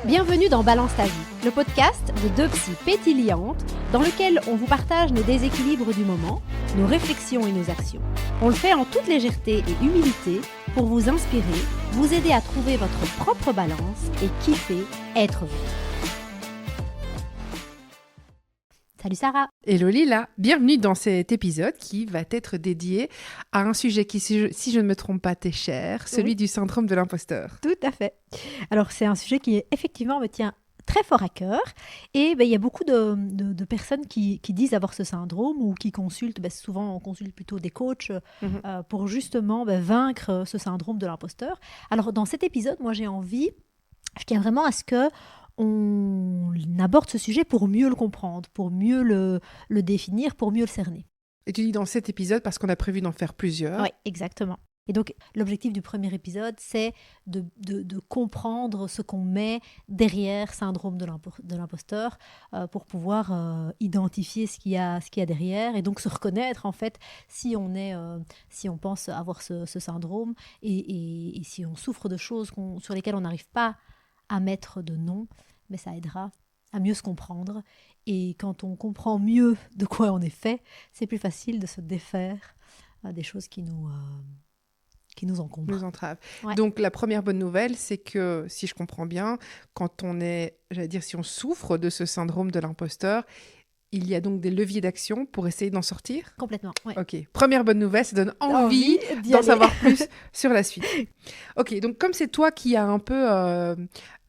Bienvenue dans Balance ta vie, le podcast de deux psys pétillantes dans lequel on vous partage nos déséquilibres du moment, nos réflexions et nos actions. On le fait en toute légèreté et humilité pour vous inspirer, vous aider à trouver votre propre balance et kiffer être vous. Salut Sarah. Hello Lila, bienvenue dans cet épisode qui va être dédié à un sujet qui, si je ne me trompe pas, t'est cher, celui du syndrome de l'imposteur. Tout à fait. Alors c'est un sujet qui effectivement me tient très fort à cœur et il y a beaucoup de personnes qui disent avoir ce syndrome ou qui consultent, souvent on consulte plutôt des coachs pour justement vaincre ce syndrome de l'imposteur. Alors dans cet épisode, moi je tiens vraiment à ce que on aborde ce sujet pour mieux le comprendre, pour mieux le définir, pour mieux le cerner. Et tu dis dans cet épisode parce qu'on a prévu d'en faire plusieurs. Oui, exactement. Et donc, l'objectif du premier épisode, c'est de comprendre ce qu'on met derrière syndrome de l'imposteur pour pouvoir identifier ce qu'il y a derrière et donc se reconnaître, en fait, si on pense avoir ce syndrome et si on souffre de choses sur lesquelles on n'arrive pas à mettre de nom, mais ça aidera à mieux se comprendre. Et quand on comprend mieux de quoi on est fait, c'est plus facile de se défaire des choses qui nous encombrent. Nous entravent. Ouais. Donc la première bonne nouvelle, c'est que, si je comprends bien, quand on est, si on souffre de ce syndrome de l'imposteur, il y a donc des leviers d'action pour essayer d'en sortir ? Complètement, ouais. Ok, première bonne nouvelle, ça donne envie d'en savoir plus sur la suite. Ok, donc comme c'est toi qui as un peu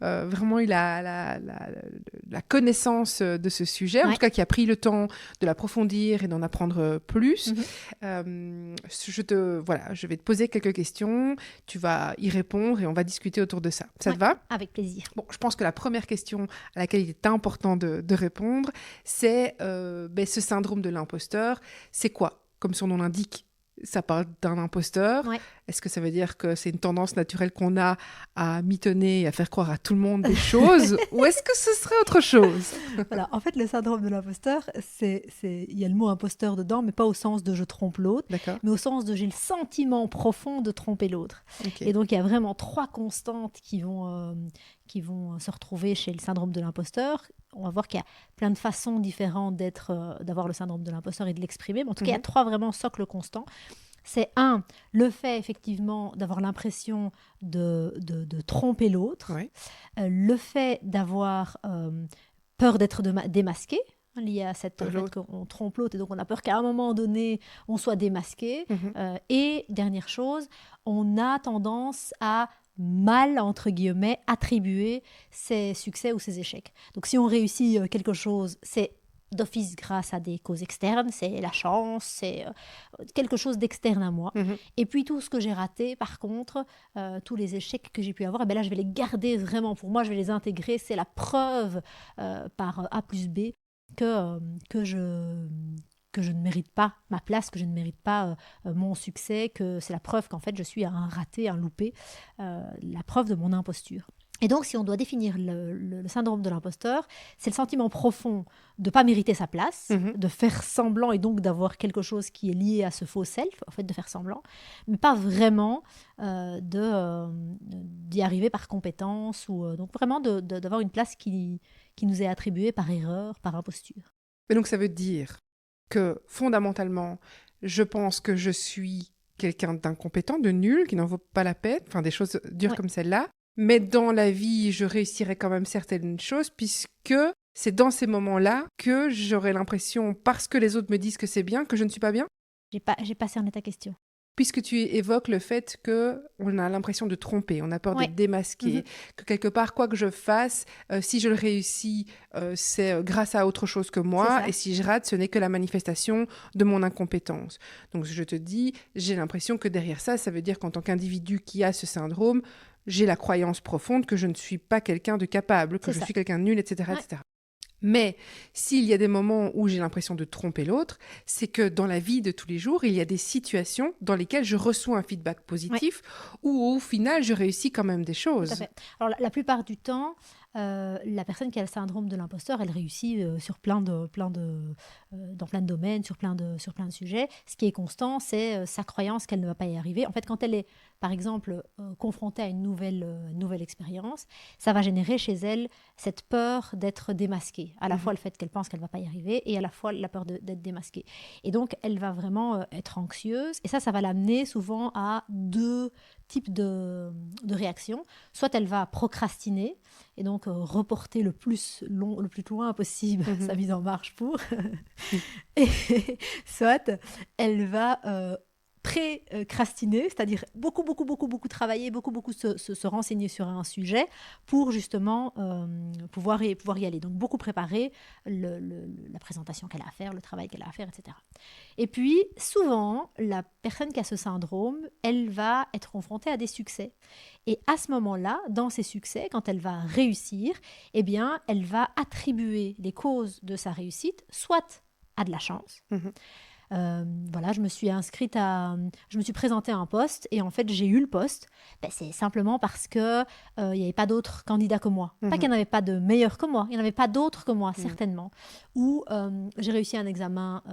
vraiment eu la connaissance de ce sujet, en tout cas qui a pris le temps de l'approfondir et d'en apprendre plus, je vais te poser quelques questions, tu vas y répondre et on va discuter autour de ça. Ça te va ? Avec plaisir. Bon, je pense que la première question à laquelle il est important de répondre, c'est ce syndrome de l'imposteur, c'est quoi ? Comme son nom l'indique, ça parle d'un imposteur. Ouais. Est-ce que ça veut dire que c'est une tendance naturelle qu'on a à mitonner et à faire croire à tout le monde des choses ou est-ce que ce serait autre chose ? Voilà, en fait, le syndrome de l'imposteur, il y a le mot imposteur dedans, mais pas au sens de je trompe l'autre, D'accord. mais au sens de j'ai le sentiment profond de tromper l'autre. Okay. Et donc, il y a vraiment 3 constantes qui vont se retrouver chez le syndrome de l'imposteur. On va voir qu'il y a plein de façons différentes d'avoir le syndrome de l'imposteur et de l'exprimer, mais en tout cas, il y a 3 vraiment socles constants. C'est 1, le fait effectivement d'avoir l'impression de tromper l'autre, Ouais. Le fait d'avoir peur d'être démasqué, lié à cette fait qu'on trompe l'autre, et donc on a peur qu'à un moment donné, on soit démasqué. Et dernière chose, on a tendance à mal, entre guillemets, attribuer ses succès ou ses échecs. Donc si on réussit quelque chose, c'est d'office grâce à des causes externes, c'est la chance, c'est quelque chose d'externe à moi. Et puis tout ce que j'ai raté, par contre, tous les échecs que j'ai pu avoir, là je vais les garder vraiment pour moi, je vais les intégrer, c'est la preuve par A plus B que je ne mérite pas ma place, que je ne mérite pas mon succès, que c'est la preuve qu'en fait je suis un raté, un loupé, la preuve de mon imposture. Et donc, si on doit définir le syndrome de l'imposteur, c'est le sentiment profond de ne pas mériter sa place, de faire semblant et donc d'avoir quelque chose qui est lié à ce faux self, en fait, de faire semblant, mais pas vraiment d'y arriver par compétence, ou donc vraiment d'avoir une place qui nous est attribuée par erreur, par imposture. Mais donc, ça veut dire que fondamentalement, je pense que je suis quelqu'un d'incompétent, de nul, qui n'en vaut pas la peine, enfin des choses dures comme celle-là. Mais dans la vie, je réussirai quand même certaines choses puisque c'est dans ces moments-là que j'aurai l'impression, parce que les autres me disent que c'est bien, que je ne suis pas bien. J'ai pas cerné ta question. Puisque tu évoques le fait qu'on a l'impression de tromper, on a peur d'être démasqué, que quelque part, quoi que je fasse, si je le réussis, c'est grâce à autre chose que moi, et si je rate, ce n'est que la manifestation de mon incompétence. Donc je te dis, j'ai l'impression que derrière ça, ça veut dire qu'en tant qu'individu qui a ce syndrome, j'ai la croyance profonde que je ne suis pas quelqu'un de capable, que je suis quelqu'un de nul, etc., etc. Mais s'il y a des moments où j'ai l'impression de tromper l'autre, c'est que dans la vie de tous les jours, il y a des situations dans lesquelles je reçois un feedback positif ou au final, je réussis quand même des choses. Tout à fait. Alors, la plupart du temps, la personne qui a le syndrome de l'imposteur, elle réussit sur dans plein de domaines, sur plein de sujets. Ce qui est constant, c'est sa croyance qu'elle ne va pas y arriver. En fait, quand elle est, par exemple, confrontée à une nouvelle expérience, ça va générer chez elle cette peur d'être démasquée. À la fois le fait qu'elle pense qu'elle ne va pas y arriver et à la fois la peur d'être démasquée. Et donc, elle va vraiment être anxieuse. Et ça va l'amener souvent à deux types de réactions. Soit elle va procrastiner et donc reporter le plus loin possible sa mise en marche pour. Et soit elle va pré-crastiner, c'est-à-dire beaucoup travailler, beaucoup se renseigner sur un sujet pour justement pouvoir y aller. Donc beaucoup préparer la présentation qu'elle a à faire, le travail qu'elle a à faire, etc. Et puis souvent, la personne qui a ce syndrome, elle va être confrontée à des succès. Et à ce moment-là, dans ces succès, quand elle va réussir, eh bien, elle va attribuer les causes de sa réussite, soit à de la chance. Voilà, je me suis présentée à un poste et en fait j'ai eu le poste. C'est simplement parce que il n'y avait pas d'autres candidats que moi. Pas qu'il n'y en avait pas de meilleurs que moi, il n'y en avait pas d'autres que moi, certainement. Ou j'ai réussi un examen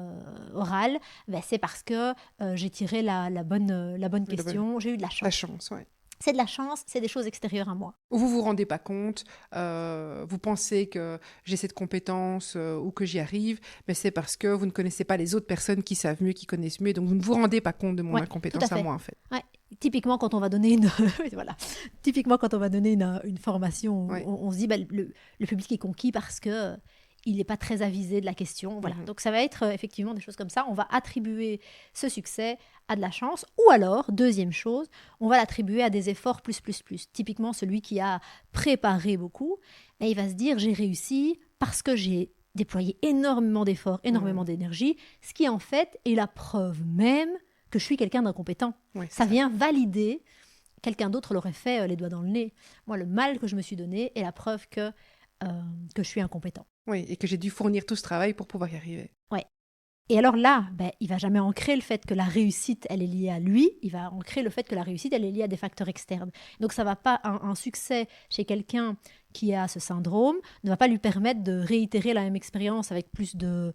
oral, c'est parce que j'ai tiré la bonne question, j'ai eu de la chance. La chance, ouais. C'est de la chance, c'est des choses extérieures à moi. Ou vous vous rendez pas compte, vous pensez que j'ai cette compétence ou que j'y arrive, mais c'est parce que vous ne connaissez pas les autres personnes qui savent mieux, qui connaissent mieux, donc vous ne vous rendez pas compte de mon incompétence à moi, en fait. Ouais. Typiquement, quand on va donner une formation, on se dit le public est conquis parce que il n'est pas très avisé de la question. Voilà. Donc, ça va être effectivement des choses comme ça. On va attribuer ce succès à de la chance. Ou alors, deuxième chose, on va l'attribuer à des efforts plus. Typiquement, celui qui a préparé beaucoup, il va se dire, j'ai réussi parce que j'ai déployé énormément d'efforts, énormément d'énergie, ce qui, en fait, est la preuve même que je suis quelqu'un d'incompétent. Ça vient valider. Quelqu'un d'autre l'aurait fait les doigts dans le nez. Moi, le mal que je me suis donné est la preuve que je suis incompétent. Oui, et que j'ai dû fournir tout ce travail pour pouvoir y arriver. Oui. Et alors là, il va jamais ancrer le fait que la réussite, elle est liée à lui. Il va ancrer le fait que la réussite, elle est liée à des facteurs externes. Donc, ça va pas un succès chez quelqu'un qui a ce syndrome ne va pas lui permettre de réitérer la même expérience avec plus d'aisance,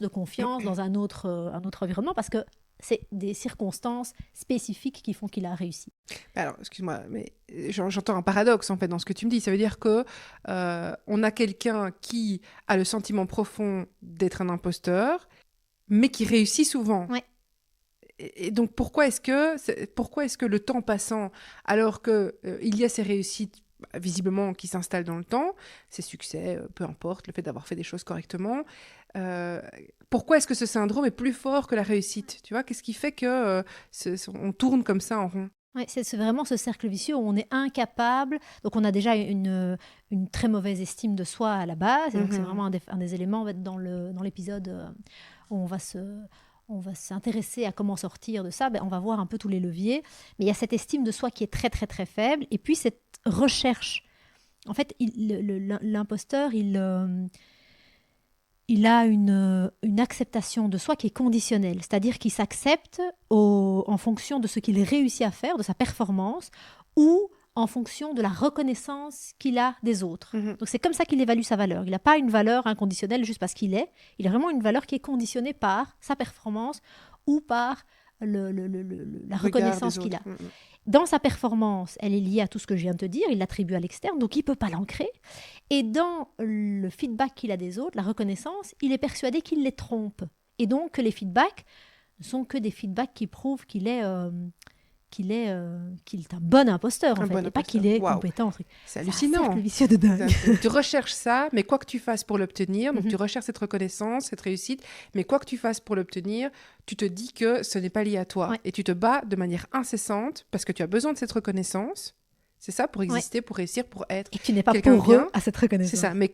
de confiance dans un autre environnement, parce que c'est des circonstances spécifiques qui font qu'il a réussi. Alors, excuse-moi, mais j'entends un paradoxe en fait dans ce que tu me dis. Ça veut dire que on a quelqu'un qui a le sentiment profond d'être un imposteur, mais qui réussit souvent. Ouais. Et donc, pourquoi est-ce que le temps passant, alors qu'il y a ces réussites visiblement qui s'installent dans le temps, ces succès, peu importe, le fait d'avoir fait des choses correctement, pourquoi est-ce que ce syndrome est plus fort que la réussite? Tu vois, qu'est-ce qui fait que on tourne comme ça en rond? Ouais, c'est vraiment ce cercle vicieux où on est incapable. Donc, on a déjà une très mauvaise estime de soi à la base. Et donc, c'est vraiment un des éléments dans l'épisode où on va s'intéresser à comment sortir de ça. On va voir un peu tous les leviers. Mais il y a cette estime de soi qui est très, très, très faible. Et puis, cette recherche. En fait, l'imposteur, il a une acceptation de soi qui est conditionnelle, c'est-à-dire qu'il s'accepte en fonction de ce qu'il réussit à faire, de sa performance, ou en fonction de la reconnaissance qu'il a des autres. Donc c'est comme ça qu'il évalue sa valeur. Il n'a pas une valeur inconditionnelle juste parce qu'il est. Il a vraiment une valeur qui est conditionnée par sa performance ou par la reconnaissance qu'il a. Dans sa performance, elle est liée à tout ce que je viens de te dire, il l'attribue à l'externe, donc il ne peut pas l'ancrer. Et dans le feedback qu'il a des autres, la reconnaissance, il est persuadé qu'il les trompe. Et donc les feedbacks ne sont que des feedbacks qui prouvent qu'il est un bon imposteur, en fait, et pas qu'il est compétent. C'est hallucinant. C'est un vicieux de dingue. Tu recherches ça, mais quoi que tu fasses pour l'obtenir, donc tu recherches cette reconnaissance, cette réussite, mais quoi que tu fasses pour l'obtenir, tu te dis que ce n'est pas lié à toi. Et tu te bats de manière incessante parce que tu as besoin de cette reconnaissance. C'est ça, pour exister, pour réussir, pour être. Et tu n'es pas poreux à cette reconnaissance. C'est ça, mais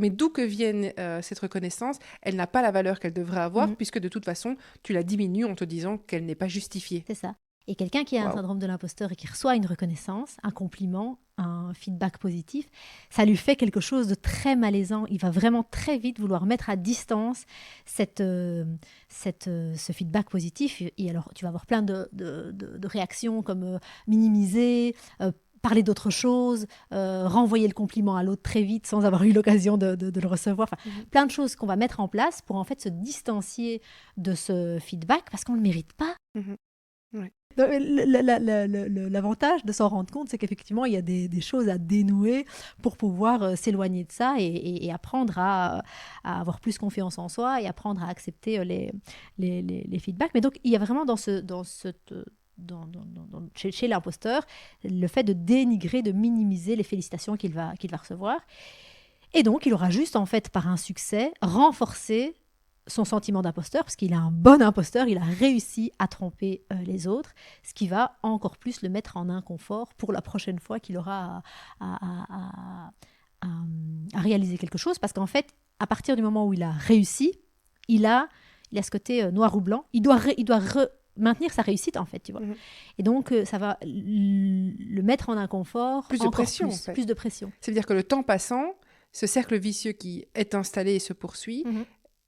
d'où que vienne cette reconnaissance, elle n'a pas la valeur qu'elle devrait avoir, puisque de toute façon, tu la diminues en te disant qu'elle n'est pas justifiée. C'est ça. Et quelqu'un qui a un syndrome de l'imposteur et qui reçoit une reconnaissance, un compliment, un feedback positif, ça lui fait quelque chose de très malaisant. Il va vraiment très vite vouloir mettre à distance ce feedback positif. Et alors, tu vas avoir plein de réactions comme minimiser, parler d'autre chose, renvoyer le compliment à l'autre très vite sans avoir eu l'occasion de le recevoir. Plein de choses qu'on va mettre en place pour en fait se distancier de ce feedback parce qu'on ne le mérite pas. Ouais. L'avantage de s'en rendre compte, c'est qu'effectivement, il y a des choses à dénouer pour pouvoir s'éloigner de ça et apprendre à avoir plus confiance en soi et apprendre à accepter les feedbacks. Mais donc, il y a vraiment chez l'imposteur le fait de dénigrer, de minimiser les félicitations qu'il va recevoir. Et donc, il aura juste, en fait, par un succès, renforcé son sentiment d'imposteur, parce qu'il est un bon imposteur, il a réussi à tromper les autres, ce qui va encore plus le mettre en inconfort pour la prochaine fois qu'il aura à réaliser quelque chose, parce qu'en fait, à partir du moment où il a réussi, il a ce côté noir ou blanc, il doit maintenir sa réussite, en fait, tu vois. Et donc, ça va le mettre en inconfort, plus de pression, plus de pression. C'est-à-dire que le temps passant, ce cercle vicieux qui est installé et se poursuit,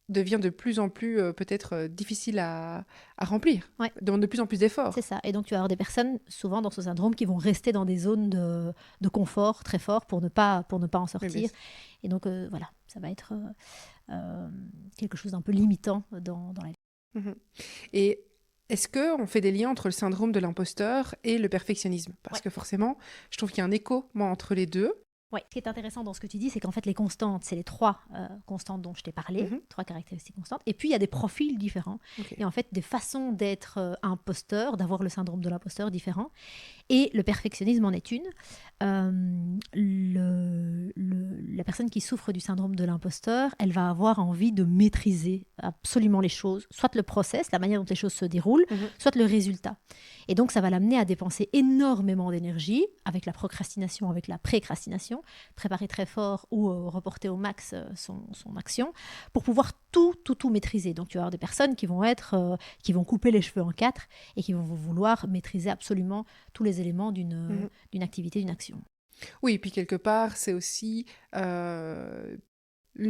devient de plus en plus peut-être difficile à remplir, demande de plus en plus d'efforts. C'est ça. Et donc, tu vas avoir des personnes, souvent dans ce syndrome, qui vont rester dans des zones de confort très fort pour ne pas en sortir. Et donc, voilà, ça va être quelque chose d'un peu limitant dans la vie. Et est-ce qu'on fait des liens entre le syndrome de l'imposteur et le perfectionnisme ? Parce que forcément, je trouve qu'il y a un écho entre les deux. Oui, ce qui est intéressant dans ce que tu dis, c'est qu'en fait, les constantes, c'est les 3 constantes dont je t'ai parlé, 3 caractéristiques constantes. Et puis, il y a des profils différents. Et en fait, des façons d'être imposteur, d'avoir le syndrome de l'imposteur différents. Et le perfectionnisme en est une. La personne qui souffre du syndrome de l'imposteur, elle va avoir envie de maîtriser absolument les choses, soit le process, la manière dont les choses se déroulent, soit le résultat. Et donc, ça va l'amener à dépenser énormément d'énergie avec la procrastination, avec la précrastination, préparer très fort ou reporter au max son action pour pouvoir tout maîtriser. Donc, tu vas avoir des personnes qui vont couper les cheveux en 4 et qui vont vouloir maîtriser absolument tous les éléments d'une activité, d'une action. Oui, et puis quelque part, c'est aussi le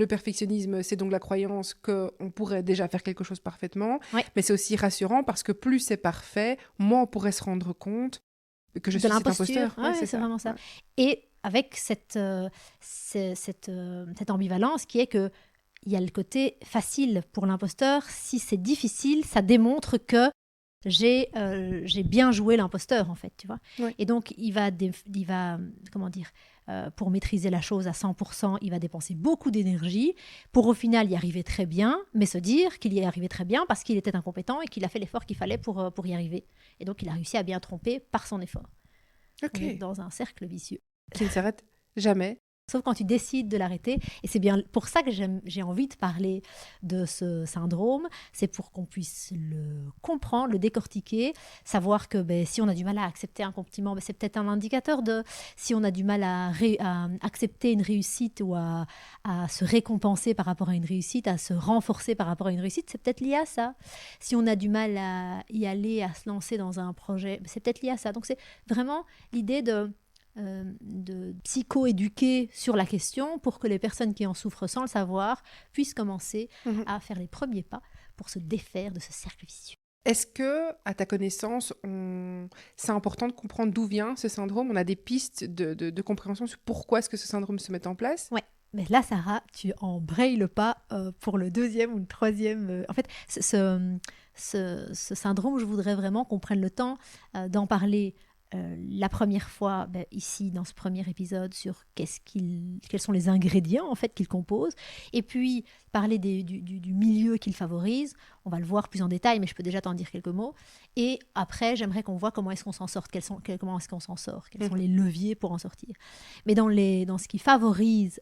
perfectionnisme, c'est donc la croyance qu'on pourrait déjà faire quelque chose parfaitement, mais c'est aussi rassurant parce que plus c'est parfait, moins on pourrait se rendre compte que je suis cet imposteur. C'est vraiment ça. Et avec cette ambivalence qui est que il y a le côté facile pour l'imposteur. Si c'est difficile, ça démontre que j'ai bien joué l'imposteur, en fait, tu vois. Et donc, il va comment dire, pour maîtriser la chose à 100%, il va dépenser beaucoup d'énergie pour au final y arriver très bien, mais se dire qu'il y est arrivé très bien parce qu'il était incompétent et qu'il a fait l'effort qu'il fallait pour y arriver. Et donc, il a réussi à bien tromper par son effort. On est dans un cercle vicieux. Qui ne s'arrête jamais. Sauf quand tu décides de l'arrêter. Et c'est bien pour ça que j'ai envie de parler de ce syndrome. C'est pour qu'on puisse le comprendre, le décortiquer, savoir que si on a du mal à accepter un compliment, c'est peut-être un indicateur de... Si on a du mal à accepter une réussite ou à se récompenser par rapport à une réussite, à se renforcer par rapport à une réussite, c'est peut-être lié à ça. Si on a du mal à y aller, à se lancer dans un projet, c'est peut-être lié à ça. Donc c'est vraiment l'idée de psycho-éduquer sur la question pour que les personnes qui en souffrent sans le savoir puissent commencer à faire les premiers pas pour se défaire de ce cercle vicieux. Est-ce que, à ta connaissance, c'est important de comprendre d'où vient ce syndrome ? On a des pistes de compréhension sur pourquoi est-ce que ce syndrome se met en place ? Ouais. Mais là, Sarah, tu embrayes le pas pour le 2e ou le 3e. En fait, ce syndrome, je voudrais vraiment qu'on prenne le temps d'en parler la première fois, ici, dans ce premier épisode, sur quels sont les ingrédients en fait qu'il compose, et puis parler du milieu qu'il favorise. On va le voir plus en détail, mais je peux déjà t'en dire quelques mots. Et après, j'aimerais qu'on voit comment est-ce qu'on s'en sort, comment est-ce qu'on s'en sort, quels sont les leviers pour en sortir. Mais dans ce qui favorise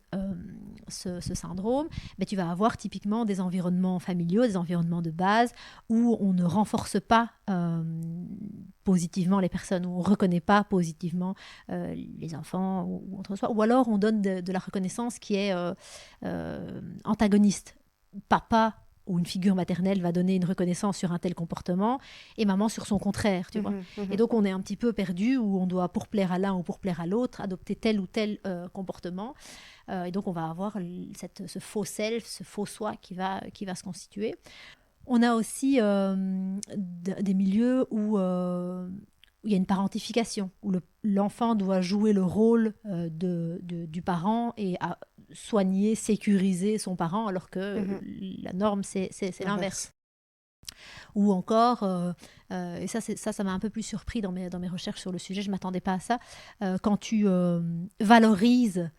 ce syndrome, tu vas avoir typiquement des environnements familiaux, des environnements de base, où on ne renforce pas positivement les personnes, où on ne reconnaît pas positivement les enfants ou entre soi, ou alors on donne de la reconnaissance qui est antagoniste. Papa ou une figure maternelle va donner une reconnaissance sur un tel comportement et maman sur son contraire, tu vois. Et donc on est un petit peu perdu où on doit, pour plaire à l'un ou pour plaire à l'autre, adopter tel ou tel comportement. Et donc on va avoir ce faux self, ce faux soi qui va se constituer. On a aussi des milieux où il y a une parentification, où l'enfant doit jouer le rôle du parent et soigner, sécuriser son parent, alors que la norme, c'est l'inverse. Ou encore, et ça m'a un peu plus surpris dans mes recherches sur le sujet, je ne m'attendais pas à ça, quand tu valorises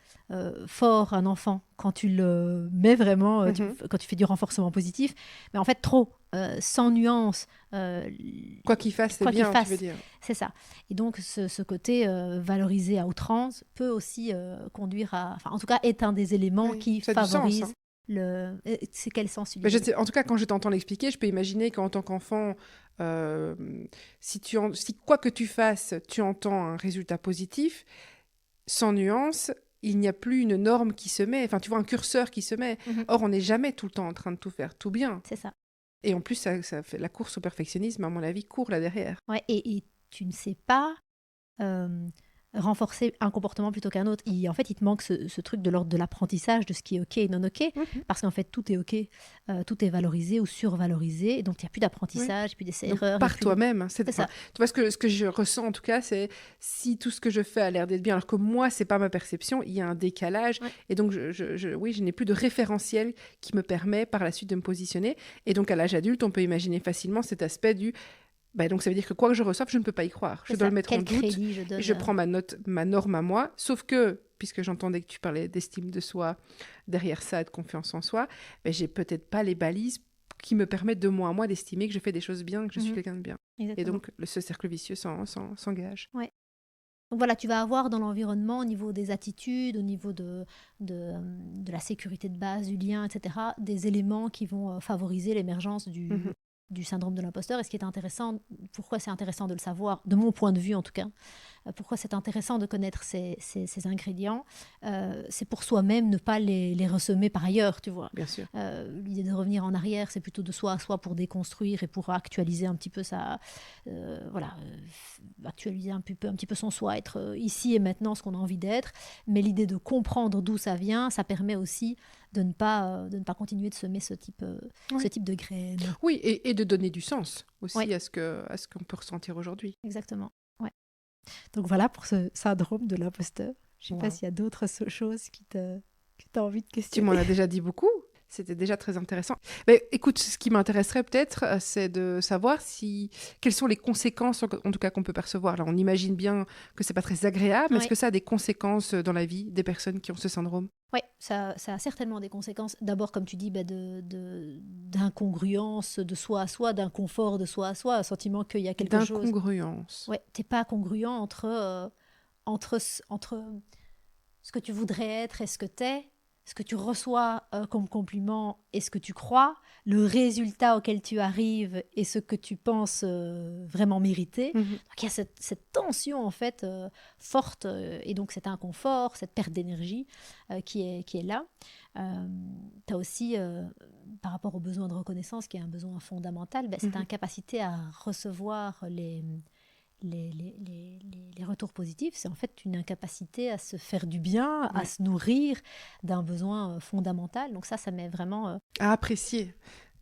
fort un enfant, quand tu le mets vraiment, quand tu fais du renforcement positif, mais en fait trop, sans nuance. Quoi qu'il fasse, c'est bien, tu veux dire. C'est ça. Et donc ce côté valorisé à outrance peut aussi conduire à... Enfin, en tout cas, est un des éléments qui favorise... Sens, hein. C'est quel sens tu dis? En tout cas, quand je t'entends l'expliquer, je peux imaginer qu'en tant qu'enfant, si quoi que tu fasses, tu entends un résultat positif, sans nuance, il n'y a plus une norme qui se met, enfin tu vois, un curseur qui se met. Or, on n'est jamais tout le temps en train de tout faire tout bien. C'est ça. Et en plus, ça fait la course au perfectionnisme, à mon avis, court là derrière. Ouais, et tu ne sais pas renforcer un comportement plutôt qu'un autre. En fait, il te manque ce truc de l'ordre de l'apprentissage, de ce qui est OK et non OK, parce qu'en fait, tout est OK, tout est valorisé ou survalorisé, et donc il n'y a plus d'apprentissage, plus d'essais-erreurs. Par toi-même, c'est ça. Tu vois, ce que je ressens en tout cas, c'est si tout ce que je fais a l'air d'être bien, alors que moi, c'est pas ma perception, il y a un décalage, et donc je n'ai plus de référentiel qui me permet par la suite de me positionner, et donc à l'âge adulte, on peut imaginer facilement cet aspect du... donc ça veut dire que quoi que je reçoive, je ne peux pas y croire. Je dois le mettre en doute. Et je prends ma norme à moi. Sauf que, puisque j'entendais que tu parlais d'estime de soi, derrière ça, de confiance en soi, j'ai peut-être pas les balises qui me permettent de moi à moi d'estimer que je fais des choses bien, que je suis quelqu'un de bien. Exactement. Et donc ce cercle vicieux s'engage. Ouais. Donc voilà, tu vas avoir dans l'environnement, au niveau des attitudes, au niveau de la sécurité de base, du lien, etc., des éléments qui vont favoriser l'émergence du syndrome de l'imposteur. Et ce qui est intéressant, pourquoi c'est intéressant de le savoir, de mon point de vue en tout cas, pourquoi c'est intéressant de connaître ces ingrédients, c'est pour soi-même ne pas les ressemer par ailleurs, tu vois. Bien sûr. L'idée de revenir en arrière, c'est plutôt de soi à soi pour déconstruire et pour actualiser un petit peu actualiser un petit peu son soi, être ici et maintenant ce qu'on a envie d'être. Mais l'idée de comprendre d'où ça vient, ça permet aussi de ne pas continuer de semer ce type de graines. Oui, et de donner du sens aussi à ce qu'on peut ressentir aujourd'hui. Exactement. Ouais. Donc voilà pour ce syndrome de l'imposteur. Je ne sais pas s'il y a d'autres choses que tu as envie de questionner. Tu m'en as déjà dit beaucoup. C'était déjà très intéressant. Mais écoute, ce qui m'intéresserait peut-être, c'est de savoir quelles sont les conséquences, en tout cas, qu'on peut percevoir. Là, on imagine bien que c'est pas très agréable, mais est-ce que ça a des conséquences dans la vie des personnes qui ont ce syndrome? Oui, ça a certainement des conséquences. D'abord, comme tu dis, d'incongruence de soi à soi, d'inconfort de soi à soi, un sentiment qu'il y a quelque chose... D'incongruence. Ouais, t'es pas congruent entre ce que tu voudrais être et ce que t'es, ce que tu reçois comme compliment et ce que tu crois, le résultat auquel tu arrives et ce que tu penses vraiment mériter. Donc il y a cette tension en fait forte et donc cet inconfort, cette perte d'énergie qui est là. Tu as aussi, par rapport au besoin de reconnaissance, qui est un besoin fondamental, cette incapacité à recevoir les retours positifs, c'est en fait une incapacité à se faire du bien, à se nourrir d'un besoin fondamental. Donc ça met vraiment... À apprécier,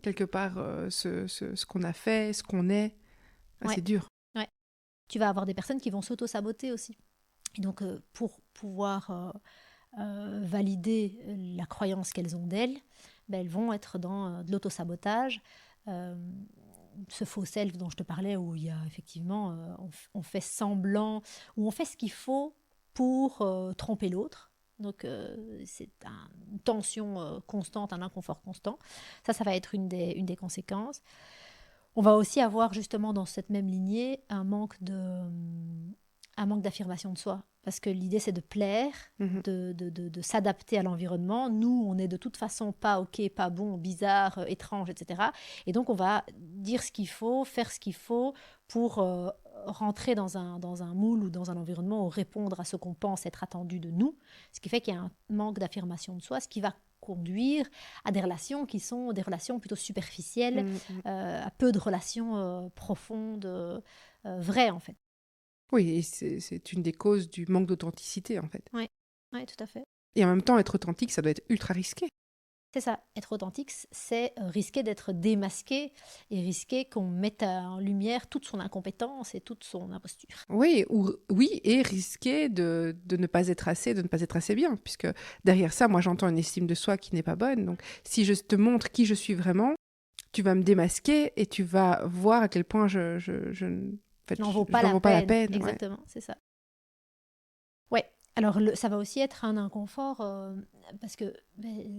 quelque part, ce qu'on a fait, ce qu'on est. C'est dur. Ouais. Tu vas avoir des personnes qui vont s'auto-saboter aussi. Et donc, pour pouvoir valider la croyance qu'elles ont d'elles, elles vont être dans de l'auto-sabotage, ce faux self dont je te parlais, où il y a effectivement, on fait semblant, où on fait ce qu'il faut pour tromper l'autre. Donc c'est une tension constante, un inconfort constant. Ça va être une des conséquences. On va aussi avoir justement dans cette même lignée un manque d'affirmation de soi. Parce que l'idée, c'est de plaire, de s'adapter à l'environnement. Nous, on est de toute façon pas OK, pas bon, bizarre, étrange, etc. Et donc, on va dire ce qu'il faut, faire ce qu'il faut pour rentrer dans un moule ou dans un environnement ou répondre à ce qu'on pense être attendu de nous. Ce qui fait qu'il y a un manque d'affirmation de soi, ce qui va conduire à des relations qui sont des relations plutôt superficielles, à peu de relations profondes, vraies, en fait. Oui, et c'est une des causes du manque d'authenticité, en fait. Oui, tout à fait. Et en même temps, être authentique, ça doit être ultra risqué. C'est ça, être authentique, c'est risquer d'être démasqué et risquer qu'on mette en lumière toute son incompétence et toute son imposture. Oui, et risquer de ne pas être assez, de ne pas être assez bien, puisque derrière ça, moi j'entends une estime de soi qui n'est pas bonne. Donc si je te montre qui je suis vraiment, tu vas me démasquer et tu vas voir à quel point n'en vaut pas la peine. Exactement, ouais. C'est ça. Ouais. Alors, ça va aussi être un inconfort parce que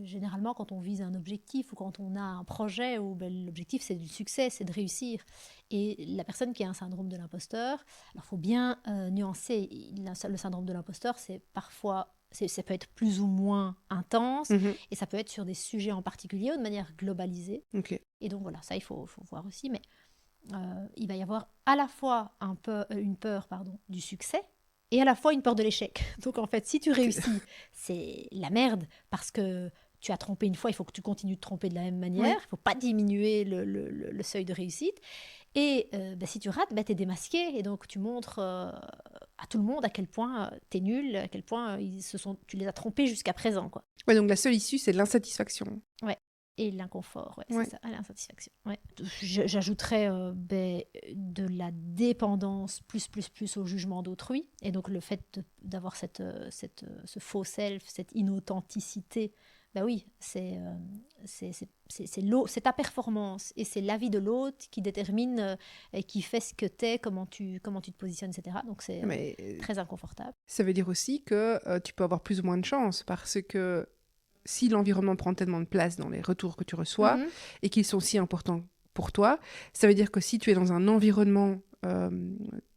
généralement, quand on vise un objectif ou quand on a un projet où l'objectif c'est du succès, c'est de réussir. Et la personne qui a un syndrome de l'imposteur, alors il faut bien nuancer. Le syndrome de l'imposteur, c'est parfois, ça peut être plus ou moins intense et ça peut être sur des sujets en particulier ou de manière globalisée. Okay. Et donc voilà, ça il faut voir aussi. Mais il va y avoir à la fois une peur du succès et à la fois une peur de l'échec. Donc en fait, si tu réussis, c'est la merde parce que tu as trompé une fois, il faut que tu continues de tromper de la même manière. Il ne faut pas diminuer le seuil de réussite. Et si tu rates, tu es démasqué et donc tu montres à tout le monde à quel point tu es nul, à quel point tu les as trompés jusqu'à présent. Quoi. Ouais, donc la seule issue, c'est l'insatisfaction. Ouais. Et l'inconfort, c'est ça, l'insatisfaction. Ouais. J'ajouterais de la dépendance plus au jugement d'autrui. Et donc le fait d'avoir ce faux self, cette inauthenticité, oui, c'est ta performance et c'est l'avis de l'autre qui détermine et qui fait ce que t'es, comment tu te positionnes, etc. Donc c'est très inconfortable. Ça veut dire aussi que tu peux avoir plus ou moins de chance parce que si l'environnement prend tellement de place dans les retours que tu reçois et qu'ils sont si importants pour toi, ça veut dire que si tu es dans un environnement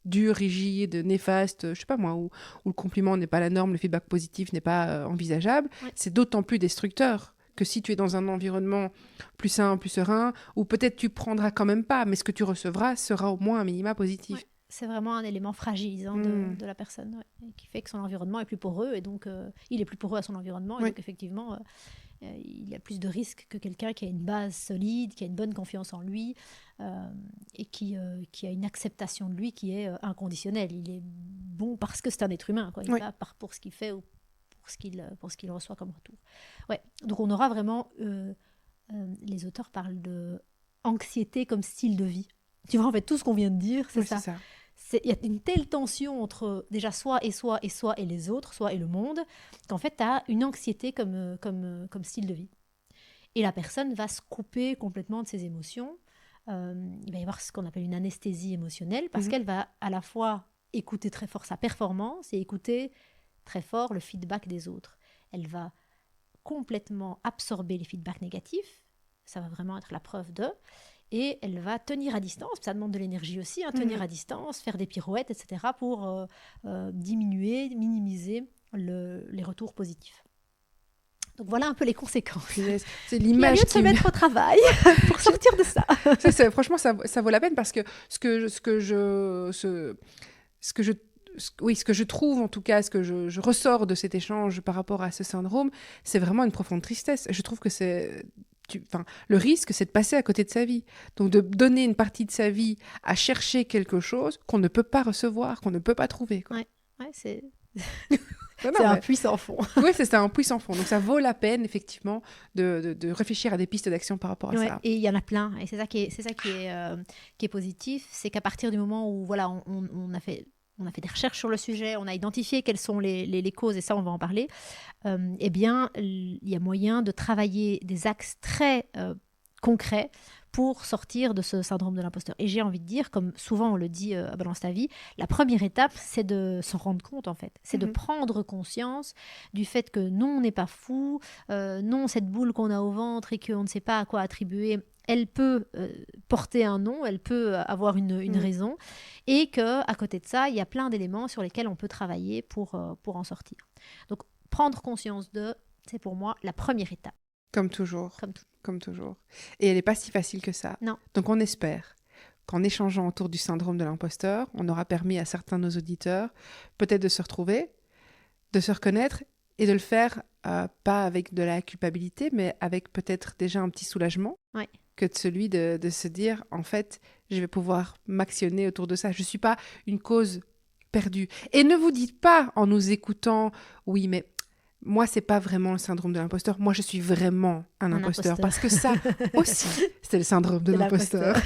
dur, rigide, néfaste, je sais pas moi, où le compliment n'est pas la norme, le feedback positif n'est pas envisageable, c'est d'autant plus destructeur que si tu es dans un environnement plus sain, plus serein, où peut-être tu prendras quand même pas, mais ce que tu recevras sera au moins un minima positif. Ouais. C'est vraiment un élément fragilisant de la personne, qui fait que son environnement est plus poreux, et donc il est plus poreux à son environnement, et donc effectivement, il y a plus de risques que quelqu'un qui a une base solide, qui a une bonne confiance en lui, et qui a une acceptation de lui qui est inconditionnelle. Il est bon parce que c'est un être humain, quoi. Il n'est pas pour ce qu'il fait ou pour ce qu'il reçoit comme retour. Ouais. Donc on aura vraiment... les auteurs parlent de anxiété comme style de vie. Tu vois, en fait, tout ce qu'on vient de dire, c'est ça. Il y a une telle tension entre déjà soi et les autres, soi et le monde, qu'en fait, tu as une anxiété comme style de vie. Et la personne va se couper complètement de ses émotions. Il va y avoir ce qu'on appelle une anesthésie émotionnelle, parce qu'elle va à la fois écouter très fort sa performance et écouter très fort le feedback des autres. Elle va complètement absorber les feedbacks négatifs. Ça va vraiment être la preuve de... Et elle va tenir à distance, ça demande de l'énergie aussi, tenir à distance, faire des pirouettes, etc. pour diminuer, minimiser les retours positifs. Donc voilà un peu les conséquences. C'est l'image qui... Il y a lieu de se mettre au travail pour sortir de ça. Franchement, ça vaut la peine parce que ce que je trouve, en tout cas, ce que je ressors de cet échange par rapport à ce syndrome, c'est vraiment une profonde tristesse. Je trouve que le risque, c'est de passer à côté de sa vie. Donc, de donner une partie de sa vie à chercher quelque chose qu'on ne peut pas recevoir, qu'on ne peut pas trouver. Ouais, c'est... c'est un puits sans fond. Oui, c'est un puits sans fond. Donc, ça vaut la peine, effectivement, de réfléchir à des pistes d'action par rapport à ça. Et il y en a plein. Et c'est ça qui est positif. C'est qu'à partir du moment où on a fait des recherches sur le sujet, on a identifié quelles sont les causes, et ça, on va en parler, eh bien, il y a moyen de travailler des axes très concrets pour sortir de ce syndrome de l'imposteur. Et j'ai envie de dire, comme souvent on le dit à Balance ta vie, la première étape, c'est de s'en rendre compte, en fait. C'est de prendre conscience du fait que non, on n'est pas fou, non, cette boule qu'on a au ventre et qu'on ne sait pas à quoi attribuer, elle peut porter un nom, elle peut avoir une raison, et qu'à côté de ça, il y a plein d'éléments sur lesquels on peut travailler pour en sortir. Donc, prendre conscience c'est pour moi la première étape. Comme toujours. Et elle n'est pas si facile que ça. Non. Donc, on espère qu'en échangeant autour du syndrome de l'imposteur, on aura permis à certains de nos auditeurs peut-être de se retrouver, de se reconnaître et de le faire pas avec de la culpabilité, mais avec peut-être déjà un petit soulagement. Ouais. Que de celui de se dire, en fait, je vais pouvoir m'actionner autour de ça. Je ne suis pas une cause perdue. Et ne vous dites pas, en nous écoutant, oui, mais moi, c'est pas vraiment le syndrome de l'imposteur. Moi, je suis vraiment un imposteur. Parce que ça aussi, c'est le syndrome de l'imposteur.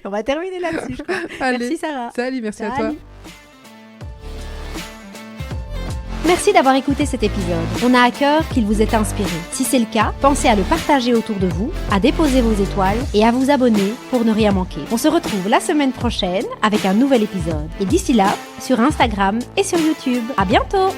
On va terminer là-dessus, je crois. Allez, merci Sarah. Salut, merci à toi. Merci d'avoir écouté cet épisode. On a à cœur qu'il vous ait inspiré. Si c'est le cas, pensez à le partager autour de vous, à déposer vos étoiles et à vous abonner pour ne rien manquer. On se retrouve la semaine prochaine avec un nouvel épisode. Et d'ici là, sur Instagram et sur YouTube. À bientôt!